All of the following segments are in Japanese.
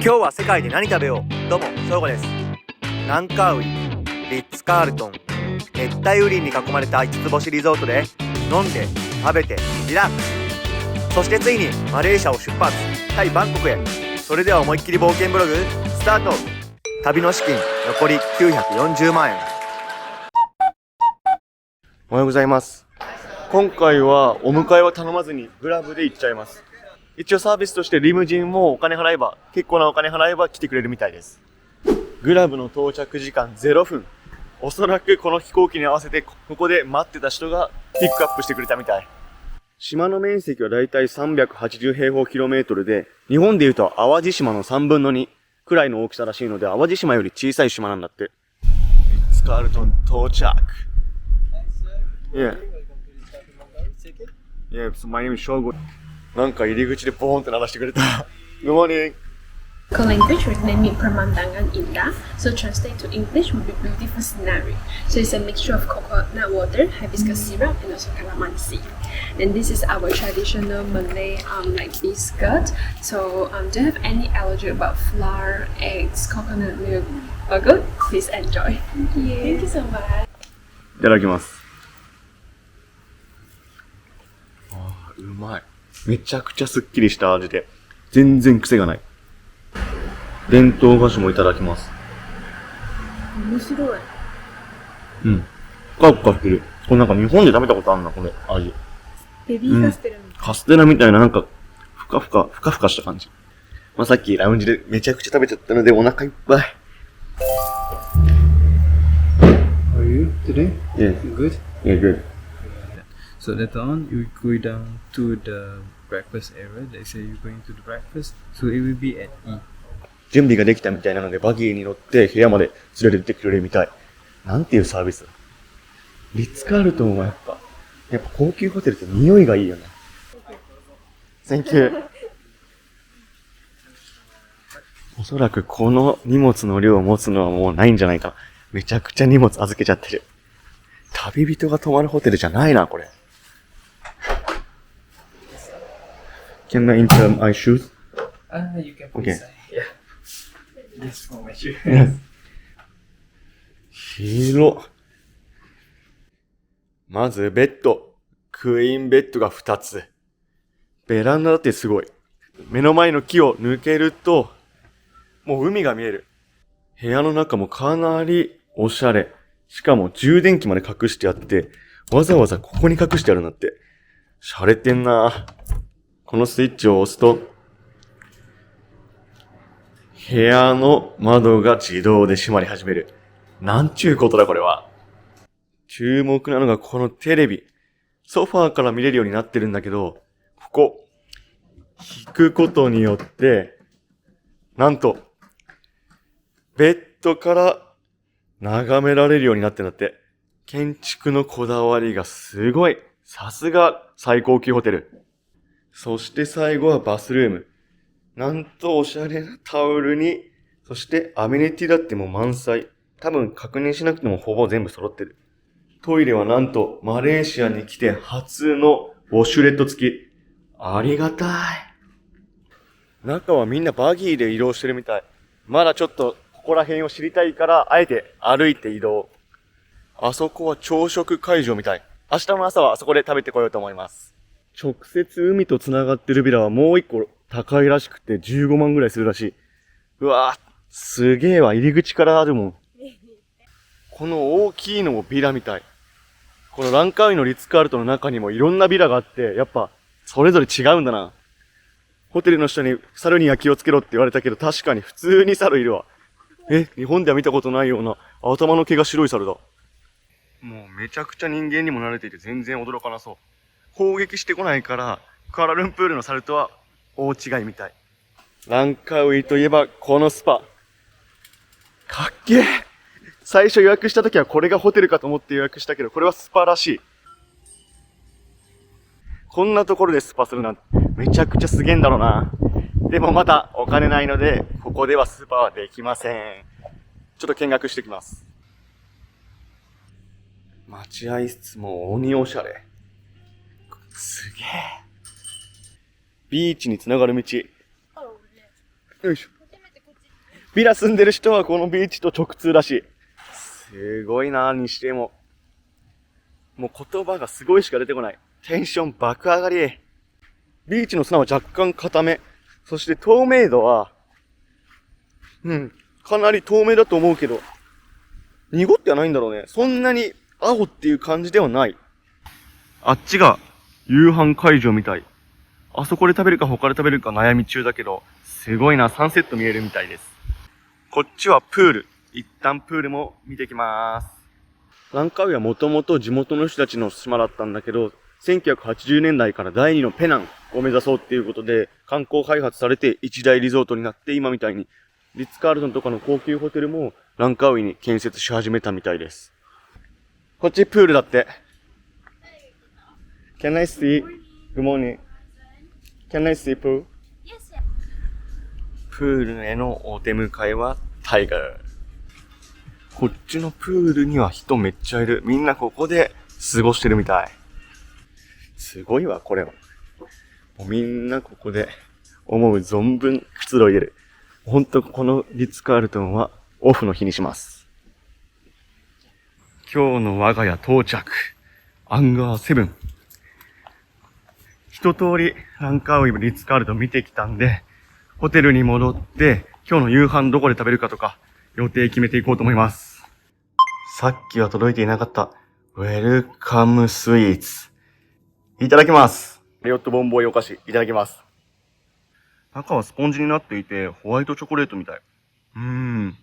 今日は世界で何食べよう。どうも、翔吾です。ランカウイ、リッツ・カールトン、熱帯雨林に囲まれた5つ星リゾートで飲んで、食べて、リラックス。そしてついにマレーシアを出発、タイ・バンコクへ。それでは思いっきり冒険ブログ、スタート。旅の資金、残り940万円。おはようございます。今回はお迎えは頼まずにグラブで行っちゃいます。一応サービスとしてリムジンもお金払えば、結構なお金払えば来てくれるみたいです。グラブの到着時間0分。おそらくこの飛行機に合わせてここで待ってた人がピックアップしてくれたみたい。島の面積はだいたい380平方キロメートルで、日本でいうと淡路島の3分の2くらいの大きさらしいので、淡路島より小さい島なんだって。リッツ・カールトン到着。Yeah, so my name is Shogo. なんか入り口でボーンって鳴らしてくれた。Good morning. Co-language with name Pemandangan Indah, so translate to English would be beautiful scenery. So it's a mixture of coconut water, hibiscus syrup, and also calamansi. And this is our traditional Malay like biscuit. So do you have any allergy about flour, eggs, coconut milk? Or good? Please enjoy. Thank you so much. いただきます。うまい。めちゃくちゃすっきりした味で、全然癖がない。伝統菓子もいただきます。面白い。うん。ふかふかしてる。これなんか日本で食べたことあるな、これ、味。ベビーカステラみたいな。カステラみたいななんか、ふかふかした感じ。まあ、さっきラウンジでめちゃくちゃ食べちゃったのでお腹いっぱい。How are you today? Yeah. Good? Yeah, good. So later on, you go down to the breakfast area. They say you're going to the breakfast. So it will be at E. 準備ができたみたいなのでバギーに乗って部屋まで連れてってくれるみたい。なんていうサービスだ。リッツ・カールトンはやっぱ高級ホテルって匂いがいいよね。Thank you. おそらくこの荷物の量を持つのはもうないんじゃないかな。めちゃくちゃ荷物預けちゃってる。旅人が泊まるホテルじゃないな、これ。Can I enter my shoes? You can put Okay. inside. Yeah. This for my shoe. Yes. 広っ。まずベッド。クイーンベッドが2つ。ベランダだってすごい。目の前の木を抜けると、もう海が見える。部屋の中もかなりおしゃれ。しかも充電器まで隠してあって、わざわざここに隠してあるんだって。洒落てんな。このスイッチを押すと、部屋の窓が自動で閉まり始める。なんちゅうことだこれは。注目なのがこのテレビ。ソファーから見れるようになってるんだけど、ここ、引くことによって、なんと、ベッドから眺められるようになってんだって。建築のこだわりがすごい。さすが最高級ホテル。そして最後はバスルーム。なんとおしゃれなタオルに、そしてアメニティだってもう満載。多分確認しなくてもほぼ全部揃ってる。トイレはなんとマレーシアに来て初のウォシュレット付き。ありがたい。中はみんなバギーで移動してるみたい。まだちょっとここら辺を知りたいから、あえて歩いて移動。あそこは朝食会場みたい。明日の朝はあそこで食べてこようと思います。直接海と繋がってるビラはもう一個高いらしくて15万ぐらいするらしい。うわぁ、すげえわ。入り口からあるもん。この大きいのもビラみたい。このランカウイのリッツ・カールトンの中にもいろんなビラがあって、やっぱそれぞれ違うんだな。ホテルの人に猿には気をつけろって言われたけど、確かに普通に猿いるわ。日本では見たことないような頭の毛が白い猿だ。もうめちゃくちゃ人間にも慣れていて全然驚かなそう。攻撃してこないから、クアラルンプールの猿とは大違いみたい。ランカウイといえばこのスパ。かっけえ。最初予約した時はこれがホテルかと思って予約したけど、これはスパらしい。こんなところでスパするなんてめちゃくちゃすげえんだろうな。でもまだお金ないので、ここではスパはできません。ちょっと見学してきます。待合室も鬼おしゃれ。すげえ。ビーチにつながる道。よいしょ。ビラ住んでる人はこのビーチと直通らしい。すごいなにしても。もう言葉がすごいしか出てこない。テンション爆上がり。ビーチの砂は若干固め。そして透明度は、かなり透明だと思うけど、濁ってはないんだろうね。そんなに青っていう感じではない。あっちが夕飯会場みたい。あそこで食べるか他で食べるか悩み中だけど、すごいな、サンセット見えるみたいです。こっちはプール。一旦プールも見てきます。ランカウイはもともと地元の人たちの島だったんだけど、1980年代から第二のペナンを目指そうっていうことで、観光開発されて一大リゾートになって、今みたいにリッツカールトンとかの高級ホテルもランカウイに建設し始めたみたいです。こっちプールだって。Can I see? Good morning. Can I see pool? プールへのお出迎えはタイガー。こっちのプールには人めっちゃいる。みんなここで過ごしてるみたい。すごいわ、これは。もうみんなここで思う存分くつろいでる。ほんとこのリッツ・カールトンはオフの日にします。今日の我が家到着。アンガー7。一通りランカウイリッツ・カールトン見てきたんで、ホテルに戻って今日の夕飯どこで食べるかとか予定決めていこうと思います。さっきは届いていなかったウェルカムスイーツ。いただきます。レオットボンボイお菓子いただきます。中はスポンジになっていてホワイトチョコレートみたい。今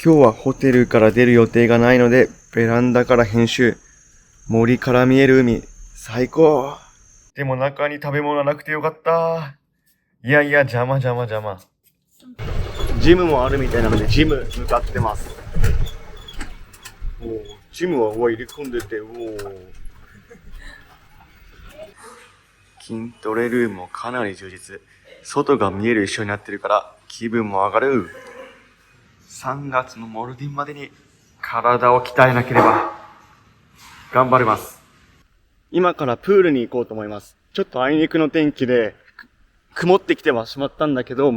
日はホテルから出る予定がないのでベランダから編集。森から見える海。最高。でも中に食べ物なくてよかった。いやいや、邪魔。ジムもあるみたいなので、ジム向かってます。ジムは入れ込んでて、筋トレルームもかなり充実。外が見える一緒になってるから、気分も上がる。3月のモルディンまでに体を鍛えなければ。頑張ります。今からプールに行こうと思います。ちょっとあいにくの天気で、曇ってきてはしまったんだけど、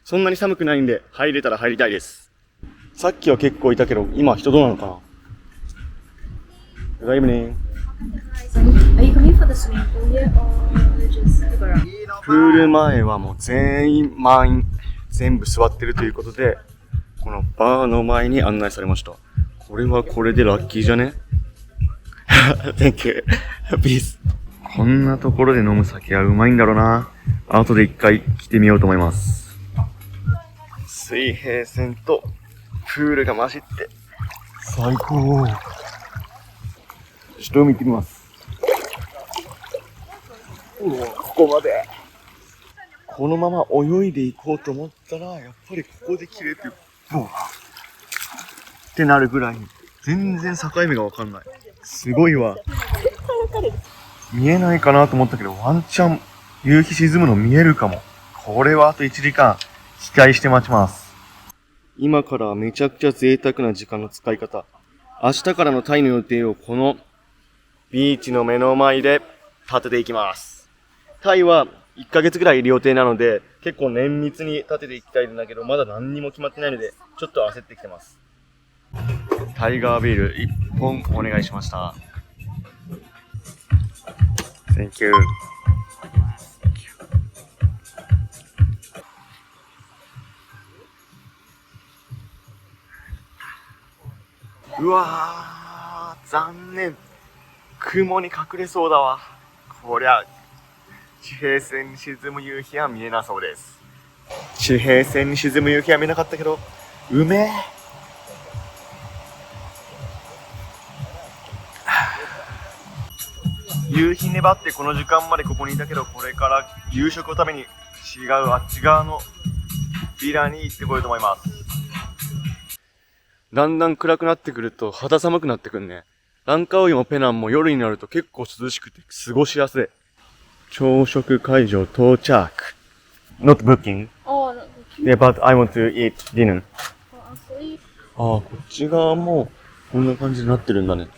そんなに寒くないんで、入れたら入りたいです。さっきは結構いたけど、今人どうなのかな？ Good evening. Are you coming for the swimming pool here or just the bar? プール前はもう全員満員。全部座ってるということで、このバーの前に案内されました。これはこれでラッキーじゃね？ Thank you. Peace. こんなところで飲む酒はうまいんだろうな。後で一回来てみようと思います。水平線とプールが混じって最高。ちょっと海行ってみます。ここまで。このまま泳いでいこうと思ったら、やっぱりここで切れて、ってなるぐらい、全然境目がわかんない。すごいわ。見えないかなと思ったけど、ワンチャン夕日沈むの見えるかも。これはあと1時間、期待して待ちます。今からはめちゃくちゃ贅沢な時間の使い方。明日からのタイの予定をこのビーチの目の前で立てていきます。タイは1ヶ月ぐらいいる予定なので、結構綿密に立てていきたいんだけど、まだ何にも決まってないので、ちょっと焦ってきてます。タイガービール1本お願いしました。Thank you. うわー、残念。雲に隠れそうだわ。こりゃ、地平線に沈む夕日は見えなそうです。地平線に沈む夕日は見えなかったけど、うめえ。夕日粘ってこの時間までここにいたけど、これから夕食を食べに違うあっち側のビラに行ってこようと思います。だんだん暗くなってくると肌寒くなってくるね。ランカウイもペナンも夜になると結構涼しくて過ごしやすい。朝食会場到着。Not booking? Oh, not booking. Yeah, but I want to eat dinner. Oh, actually, ああ、こっち側もこんな感じになってるんだね。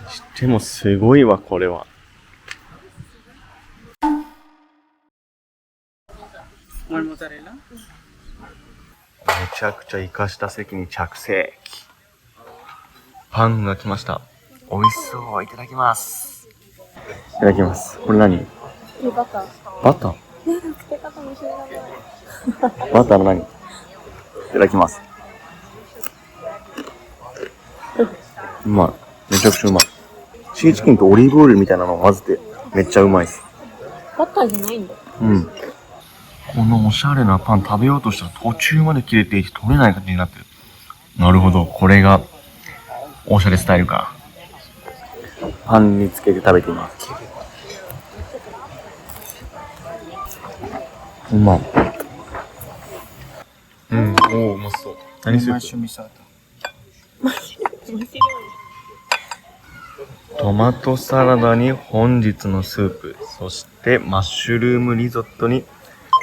してもすごいわ、これは。One mozzarella. めちゃくちゃ活かした席に着席。パンが来ました。美味しそう。いただきます。いただきます。これ何？バター。バター？つけ方も知らない。バターの何？いただきます。うまい。めちゃくちゃうまい。シーチキンとオリーブオイルみたいなのを混ぜてめっちゃうまいです。バターじゃないんだ。うん。このおしゃれなパン食べようとしたら途中まで切れていて取れない感じになってる。なるほど。これがおしゃれスタイルか。パンにつけて食べています。うまい。うん。おー、うまそう。何スープ？マッシュミソートマトサラダに本日のスープ、そしてマッシュルームリゾットに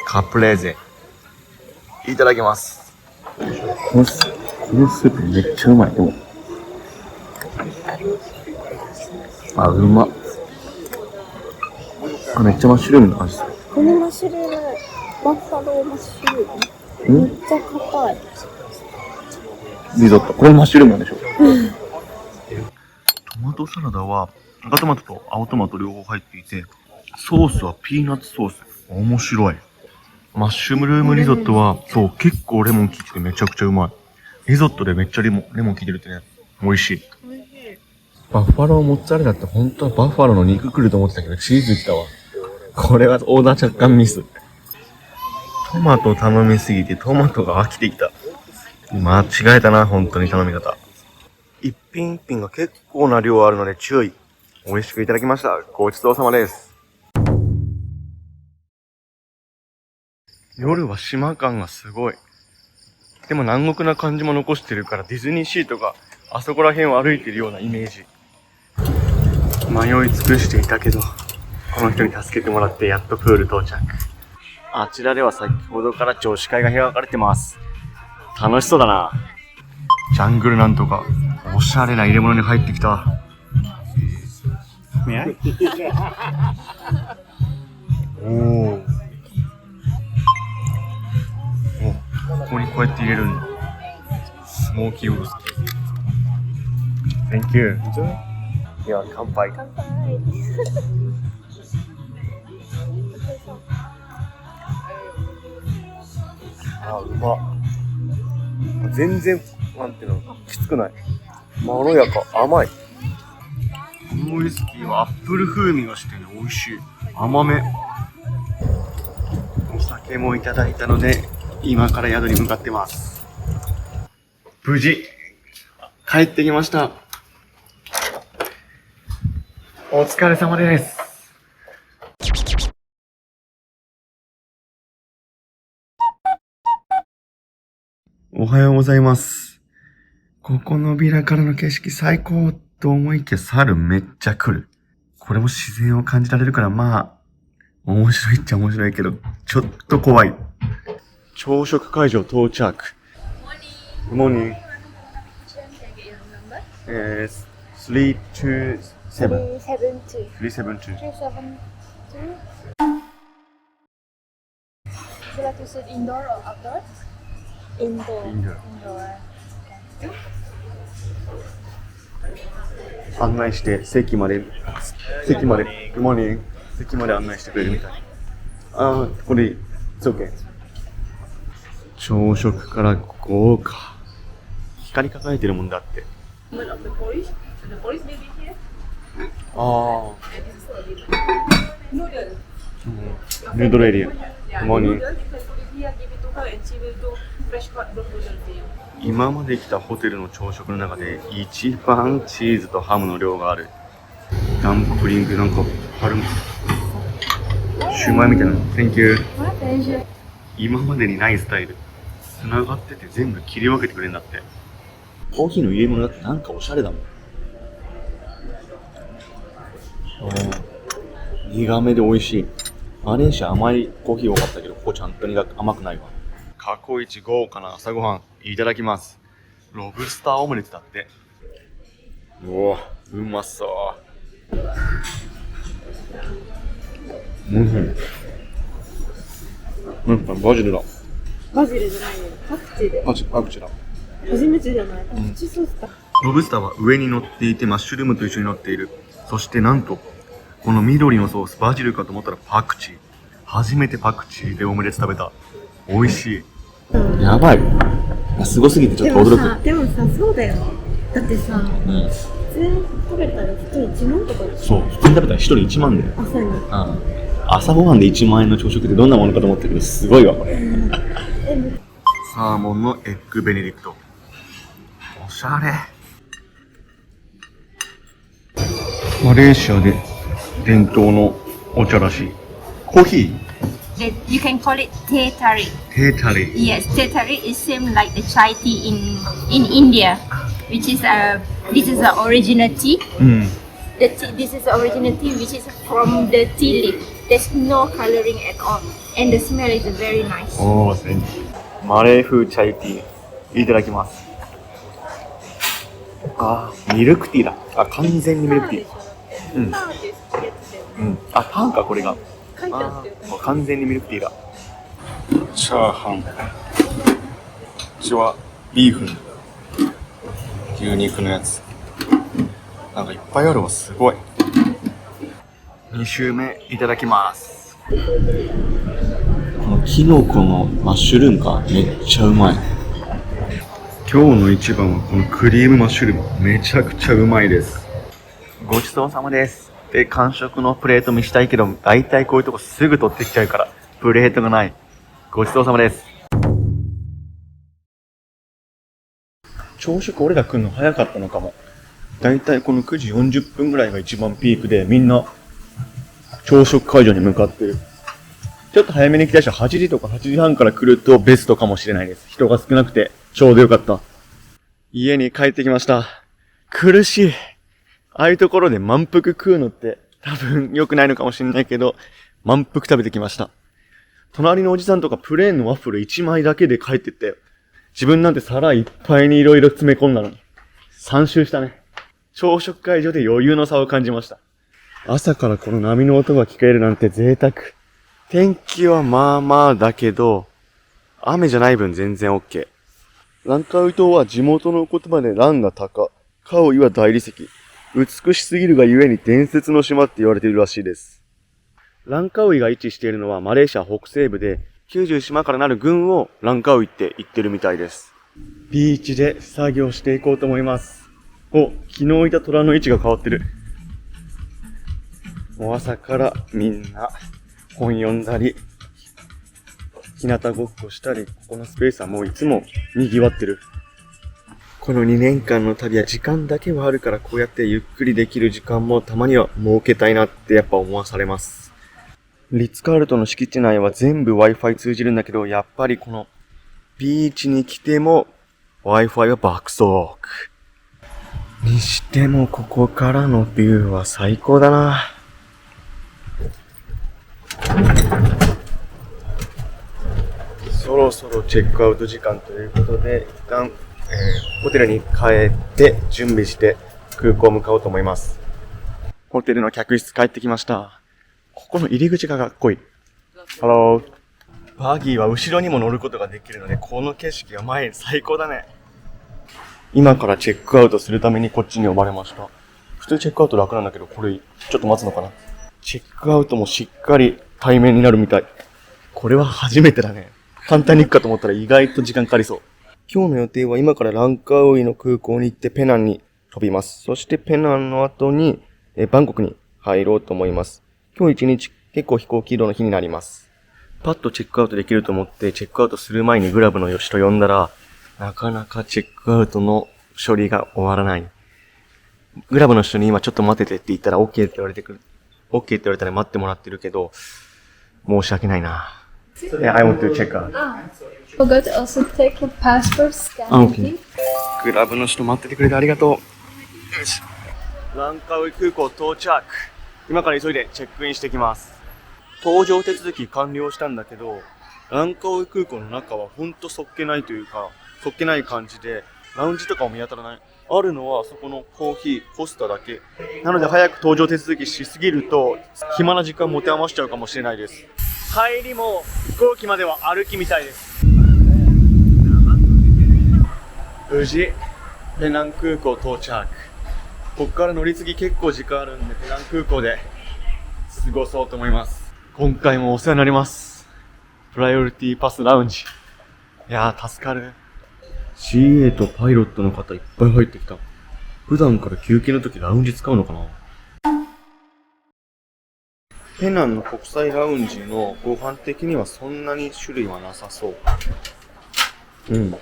カプレーゼ。いただきます。このスープめっちゃうまい。でもうまっ。めっちゃマッシュルームの味する。このマッシュルーム、バッファローマッシュルーム。めっちゃ硬い。リゾット。これマッシュルームなんでしょ？トマトサラダは赤トマトと青トマト両方入っていて、ソースはピーナッツソース。面白い。マッシュルームリゾットは、そう、結構レモン効いててめちゃくちゃうまい。リゾットでめっちゃレモン効いてるってね、美味しい。バッファローモッツァレラって本当はバッファローの肉来ると思ってたけど、チーズ来たわ。これはオーダー若干ミス。トマト頼みすぎてトマトが飽きてきた。間違えたな、本当に頼み方。一品一品が結構な量あるので注意。美味しくいただきました。ごちそうさまです。夜は島感がすごい。でも南国な感じも残してるからディズニーシーとかあそこら辺を歩いてるようなイメージ。迷い尽くしていたけど、この人に助けてもらってやっとプール到着。あちらでは先ほどから女子会が開かれてます。楽しそうだな。ジャングルなんとか、おしゃれな入れ物に入ってきた。May I? お、ここにこうやって入れるんだ。スモーキーウォーズ。Thank you. では乾杯。乾杯。うまっ。全然、なんていうの、きつくない。まろやか、甘い。このウイスキーはアップル風味がしてね、美味しい。甘め。お酒もいただいたので、今から宿に向かってます。無事、帰ってきました。お疲れ様です。おはようございます。ここのビラからの景色最高と思いきや猿めっちゃ来る。これも自然を感じられるからまあ、面白いっちゃ面白いけど、ちょっと怖い。朝食会場到着。Good morning. 327. 372. 372. Would you like to sit indoor or outdoor? Indoor. Indoor. Indoor. 案内して席まで、Good morning. 席まで案内してくれるみたい。ああ、これ、It's okay. 朝食から豪華。光り輝いてるもんだって。ああ。ヌードルエリア。Good morning. 今まで来たホテルの朝食の中で一番チーズとハムの量がある。ダンプリングなんか春シューマイみたいなの。Thank you. 今までにないスタイル。繋がってて全部切り分けてくれるんだって。コーヒーの入れ物だってなんかおしゃれだもん。苦めで美味しい。マレーシア甘いコーヒー多かったけど、ここちゃんと甘くないわ。過去一豪華な朝ごはんいただきます。ロブスターオムレツだって。うわ、うまそう。バジルだ。バジルじゃないよ。パクチーで。パクチーだ。初めてじゃない。パクチーソースだ。ロブスターは上に乗っていてマッシュルームと一緒に乗っている。そしてなんと、この緑のソース、バジルかと思ったらパクチー。初めてパクチーでオムレツ食べた。美味しい。やばい。すごすぎてちょっと驚く。でもさ、そうだよ。だってさ、普通食べたら1人1万とかでしょ。そう、普通に食べたら1人1万だよ。朝に。朝ごはんで1万円の朝食ってどんなものかと思ったけど、すごいわ、これ。サーモンのエッグベネディクト。おしゃれ。マレーシアで伝統のお茶らしい。コーヒー You can call it teh tarik. テータリー。 Yes, teh tarik is same like the chai tea in India, which is this is the original tea. うん。 This is the original tea, which is from the tea leaf. There's no coloring at all, and the smell is very nice. おー、マレー風チャイティー。いただきます。ミルクティーだ。完全にミルクティー。うん。パーってやつだよね。うん。パンか、これが。書いてあったよ。もう完全にミルクティーだ。チャーハン。こっちはビーフン。牛肉のやつ。なんかいっぱいあるわ、すごい。2周目いただきます。このキノコのマッシュルームか、めっちゃうまい。今日の一番はこのクリームマッシュルーム、めちゃくちゃうまいです。ごちそうさまです。で、完食のプレート見したいけど、だいたいこういうとこすぐ取ってきちゃうから、プレートがない。ごちそうさまです。朝食俺ら来るの早かったのかも。だいたいこの9時40分ぐらいが一番ピークで、みんな朝食会場に向かってる。ちょっと早めに来た人は8時とか8時半から来るとベストかもしれないです。人が少なくてちょうどよかった。家に帰ってきました。苦しい。ああいうところで満腹食うのって多分良くないのかもしれないけど、満腹食べてきました。隣のおじさんとかプレーンのワッフル1枚だけで帰ってったよ。自分なんて皿いっぱいに色々詰め込んだのに。3周したね。朝食会場で余裕の差を感じました。朝からこの波の音が聞こえるなんて贅沢。天気はまあまあだけど、雨じゃない分全然 OK。ランカウイ島は地元の言葉でランが高、カウイは大理石。美しすぎるがゆえに伝説の島って言われているらしいです。ランカウイが位置しているのはマレーシア北西部で、90島からなる郡をランカウイって言ってるみたいです。ビーチで作業していこうと思います。昨日いた虎の位置が変わってる。もう朝からみんな本読んだり、日向ごっこしたり、ここのスペースはもういつも賑わってる。この2年間の旅は時間だけはあるから、こうやってゆっくりできる時間もたまには設けたいなってやっぱ思わされます。リッツカールトンの敷地内は全部 Wi-Fi 通じるんだけど、やっぱりこのビーチに来ても Wi-Fi は爆速。にしてもここからのビューは最高だな。そろそろチェックアウト時間ということで、一旦ホテルに帰って準備して空港向かおうと思います。ホテルの客室帰ってきました。ここの入り口がかっこいい。ハロー。バギーは後ろにも乗ることができるので、この景色が前に最高だね。今からチェックアウトするためにこっちに呼ばれました。普通チェックアウト楽なんだけど、これちょっと待つのかな。チェックアウトもしっかり対面になるみたい。これは初めてだね。簡単に行くかと思ったら意外と時間かかりそう。今日の予定は今からランカウイの空港に行ってペナンに飛びます。そしてペナンの後にバンコクに入ろうと思います。今日一日結構飛行機移動の日になります。パッとチェックアウトできると思ってチェックアウトする前にグラブの吉と呼んだら、なかなかチェックアウトの処理が終わらない。グラブの人に今ちょっと待っててって言ったら OK って言われてくる。OK って言われたら待ってもらってるけど、申し訳ないな。Yeah, I want to check out. Forgot to also take your passport scan. Okay. グラブの人待っててくれてありがとう。よし。ランカウイ空港到着。今から急いでチェックインしてきます。搭乗手続き完了したんだけど、ランカウイ空港の中はほんとそっけないというか、そっけない感じで、ラウンジとかも見当たらない。あるのはそこのコーヒー、コスタだけ。なので早く搭乗手続きしすぎると、暇な時間持て余しちゃうかもしれないです。帰りも飛行機までは歩きみたいです。無事ペナン空港到着。ここから乗り継ぎ結構時間あるんで、ペナン空港で過ごそうと思います。今回もお世話になります。プライオリティパスラウンジ。いやー助かる。CA とパイロットの方いっぱい入ってきた。普段から休憩の時ラウンジ使うのかな。ペナンの国際ラウンジのご飯的にはそんなに種類はなさそう。今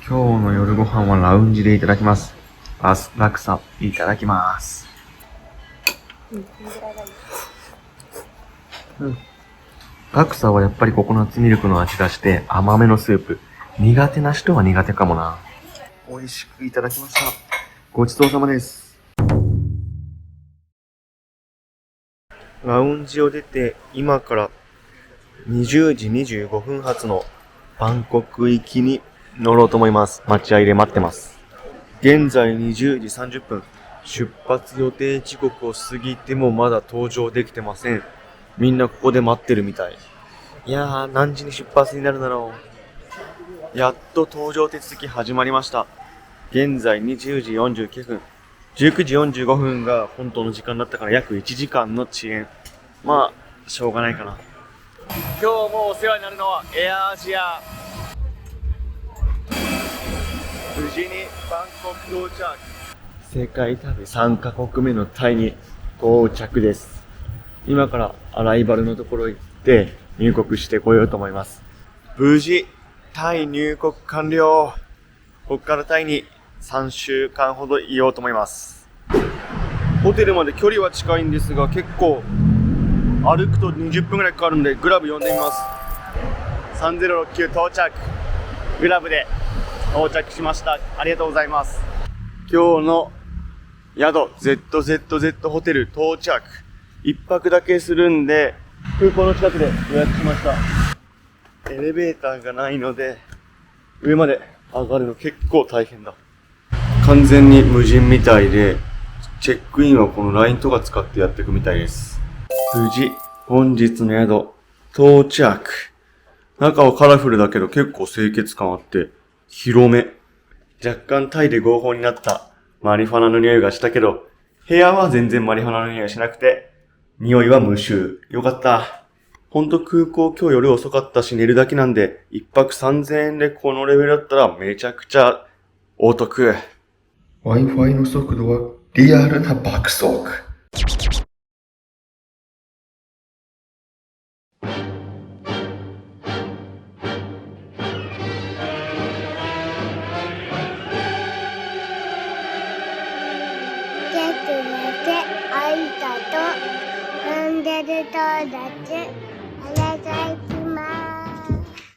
日の夜ご飯はラウンジでいただきます。バスラクサいただきます。ラクサはやっぱりココナッツミルクの味がして甘めのスープ。苦手な人は苦手かもな。美味しくいただきました。ごちそうさまです。ラウンジを出て今から20時25分発のバンコク行きに乗ろうと思います。待合で待ってます。現在20時30分。出発予定時刻を過ぎてもまだ搭乗できてません。みんなここで待ってるみたい。いやー、何時に出発になるんだろう。やっと搭乗手続き始まりました。現在20時49分。19時45分が本当の時間だったから約1時間の遅延。まあ、しょうがないかな。今日もお世話になるのはエアアジア。無事にバンコク到着。世界旅3カ国目のタイに到着です。今からアライバルのところ行って入国してこようと思います。無事、タイ入国完了。ここからタイに3週間ほどいようと思います。ホテルまで距離は近いんですが、結構歩くと20分ぐらいかかるんでグラブ呼んでみます。3069到着。グラブで到着しました。ありがとうございます。今日の宿 ZZZ ホテル到着。一泊だけするんで空港の近くで予約しました。エレベーターがないので上まで上がるの結構大変だ。完全に無人みたいで、チェックインはこの LINE とか使ってやっていくみたいです。無事、本日の宿、到着。中はカラフルだけど結構清潔感あって、広め。若干タイで合法になったマリファナの匂いがしたけど、部屋は全然マリファナの匂いしなくて、匂いは無臭。よかった。ほんと空港今日夜遅かったし寝るだけなんで、一泊3000円でこのレベルだったらめちゃくちゃお得。Wi-Fi の速度はリアルな爆速。ありがとう。踏んでるとだち。ありがとう。